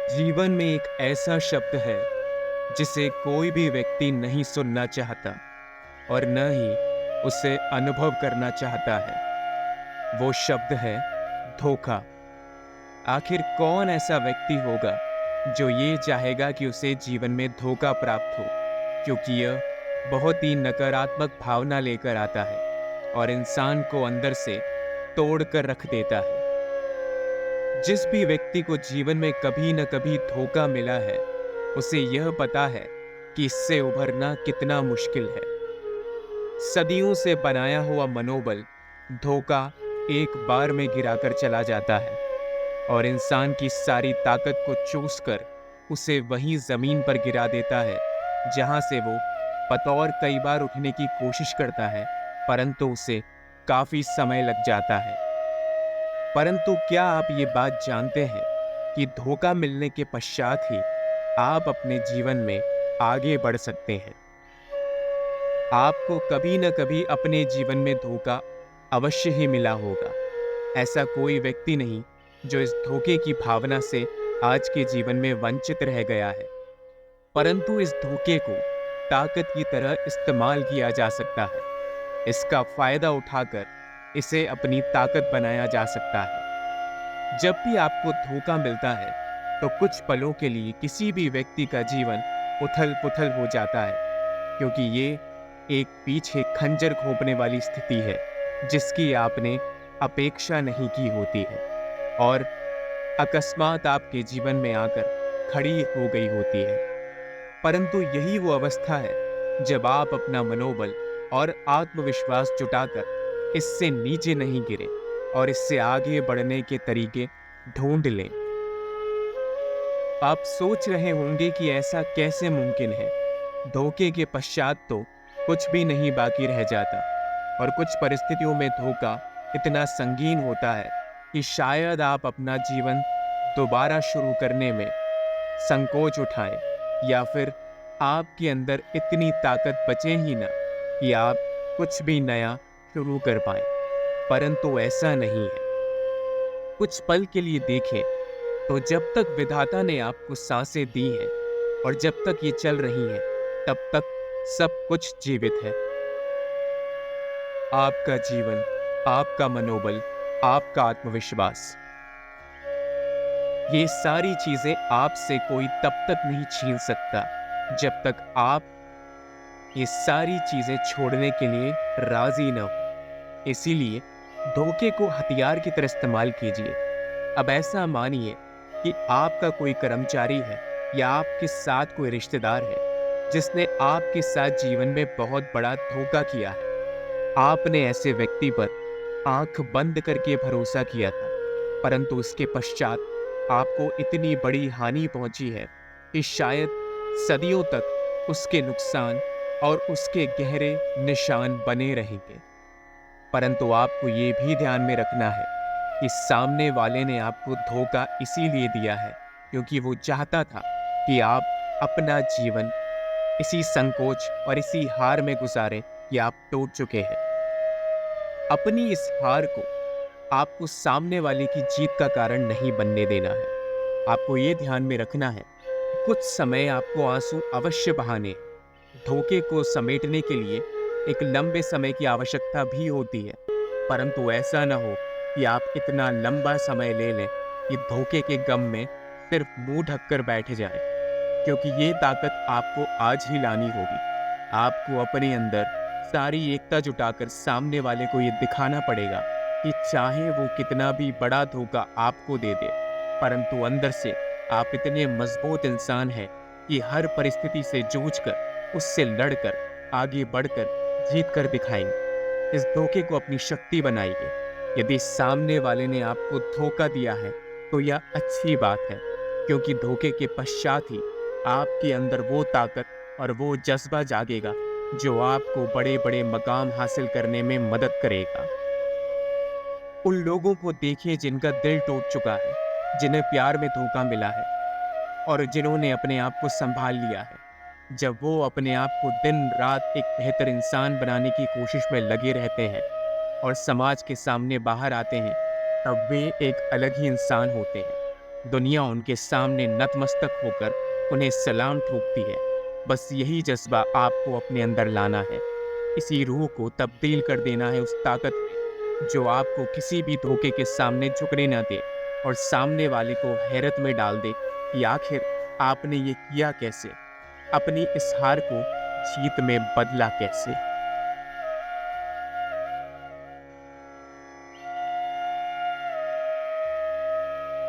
जीवन में एक ऐसा शब्द है जिसे कोई भी व्यक्ति नहीं सुनना चाहता और न ही उसे अनुभव करना चाहता है। वो शब्द है धोखा। आखिर कौन ऐसा व्यक्ति होगा जो ये चाहेगा कि उसे जीवन में धोखा प्राप्त हो, क्योंकि यह बहुत ही नकारात्मक भावना लेकर आता है और इंसान को अंदर से तोड़ कर रख देता है। जिस भी व्यक्ति को जीवन में कभी न कभी धोखा मिला है, उसे यह पता है कि इससे उभरना कितना मुश्किल है। सदियों से बनाया हुआ मनोबल धोखा एक बार में गिराकर चला जाता है और इंसान की सारी ताकत को चूस कर उसे वहीं जमीन पर गिरा देता है जहां से वो बतौर कई बार उठने की कोशिश करता है, परंतु उसे काफी समय लग जाता है। परंतु क्या आप ये बात जानते हैं कि धोखा मिलने के पश्चात ही आप अपने जीवन में आगे बढ़ सकते हैं। आपको कभी न कभी अपने जीवन में धोखा अवश्य ही मिला होगा। ऐसा कोई व्यक्ति नहीं जो इस धोखे की भावना से आज के जीवन में वंचित रह गया है। परंतु इस धोखे को ताकत की तरह इस्तेमाल किया जा सकता है। इसका फायदा उठाकर इसे अपनी ताकत बनाया जा सकता है। जब भी आपको धोखा मिलता है तो कुछ पलों के लिए किसी भी व्यक्ति का जीवन उथल पुथल हो जाता है, क्योंकि ये एक पीछे खंजर घोंपने वाली स्थिति है जिसकी आपने अपेक्षा नहीं की होती है और अकस्मात आपके जीवन में आकर खड़ी हो गई होती है। परंतु यही वो अवस्था है जब आप अपना मनोबल और आत्मविश्वास जुटाकर इससे नीचे नहीं गिरे और इससे आगे बढ़ने के तरीके ढूंढ लें। आप सोच रहे होंगे कि ऐसा कैसे मुमकिन है। धोखे के पश्चात तो कुछ भी नहीं बाकी रह जाता और कुछ परिस्थितियों में धोखा इतना संगीन होता है कि शायद आप अपना जीवन दोबारा शुरू करने में संकोच उठाएं, या फिर आपके अंदर इतनी ताकत बचे ही ना कि आप कुछ भी नया शुरू कर पाएं। परंतु ऐसा नहीं है। कुछ पल के लिए देखें तो जब तक विधाता ने आपको सांसें दी हैं और जब तक ये चल रही हैं, तब तक सब कुछ जीवित है। आपका जीवन, आपका मनोबल, आपका आत्मविश्वास, ये सारी चीजें आपसे कोई तब तक नहीं छीन सकता जब तक आप ये सारी चीजें छोड़ने के लिए राजी न हो। इसीलिए धोखे को हथियार की तरह इस्तेमाल कीजिए। अब ऐसा मानिए कि आपका कोई कर्मचारी है या आपके साथ कोई रिश्तेदार है जिसने आपके साथ जीवन में बहुत बड़ा धोखा किया है। आपने ऐसे व्यक्ति पर आंख बंद करके भरोसा किया था, परंतु उसके पश्चात आपको इतनी बड़ी हानि पहुंची है कि शायद सदियों तक उसके नुकसान और उसके गहरे निशान बने रहेंगे। परंतु आपको ये भी ध्यान में रखना है कि सामने वाले ने आपको धोखा इसीलिए दिया है क्योंकि वो चाहता था कि आप अपना जीवन इसी संकोच और इसी हार में गुजारें कि आप टूट चुके हैं। अपनी इस हार को आपको सामने वाले की जीत का कारण नहीं बनने देना है। आपको ये ध्यान में रखना है कि कुछ समय आपको आंसू अवश्य बहाने हैं। धोखे को समेटने के लिए एक लंबे समय की आवश्यकता भी होती है, परंतु ऐसा ना हो कि आप इतना लंबा समय ले लें कि धोखे के गम में सिर्फ मुंह ढककर बैठ जाए, क्योंकि ये ताकत आपको आज ही लानी होगी। आपको अपने अंदर सारी एकता जुटाकर सामने वाले को ये दिखाना पड़ेगा कि चाहे वो कितना भी बड़ा धोखा आपको दे दे, परंतु अंदर से आप इतने मजबूत इंसान हैं कि हर परिस्थिति से जूझकर, उससे लड़कर, आगे बढ़कर जीत कर दिखाएंगे। इस धोखे को अपनी शक्ति बनाइए। यदि सामने वाले ने आपको धोखा दिया है तो यह अच्छी बात है, क्योंकि धोखे के पश्चात ही आपके अंदर वो ताकत और वो जज्बा जागेगा जो आपको बड़े बड़े मकाम हासिल करने में मदद करेगा। उन लोगों को देखिए जिनका दिल टूट चुका है, जिन्हें प्यार में धोखा मिला है और जिन्होंने अपने आप को संभाल लिया है। जब वो अपने आप को दिन रात एक बेहतर इंसान बनाने की कोशिश में लगे रहते हैं और समाज के सामने बाहर आते हैं, तब वे एक अलग ही इंसान होते हैं। दुनिया उनके सामने नतमस्तक होकर उन्हें सलाम ठोकती है। बस यही जज्बा आपको अपने अंदर लाना है। इसी रूह को तब्दील कर देना है उस ताकत में जो आपको किसी भी धोखे के सामने झुकने ना दे और सामने वाले को हैरत में डाल दे कि आखिर आपने ये किया कैसे, अपनी इस हार को जीत में बदला कैसे।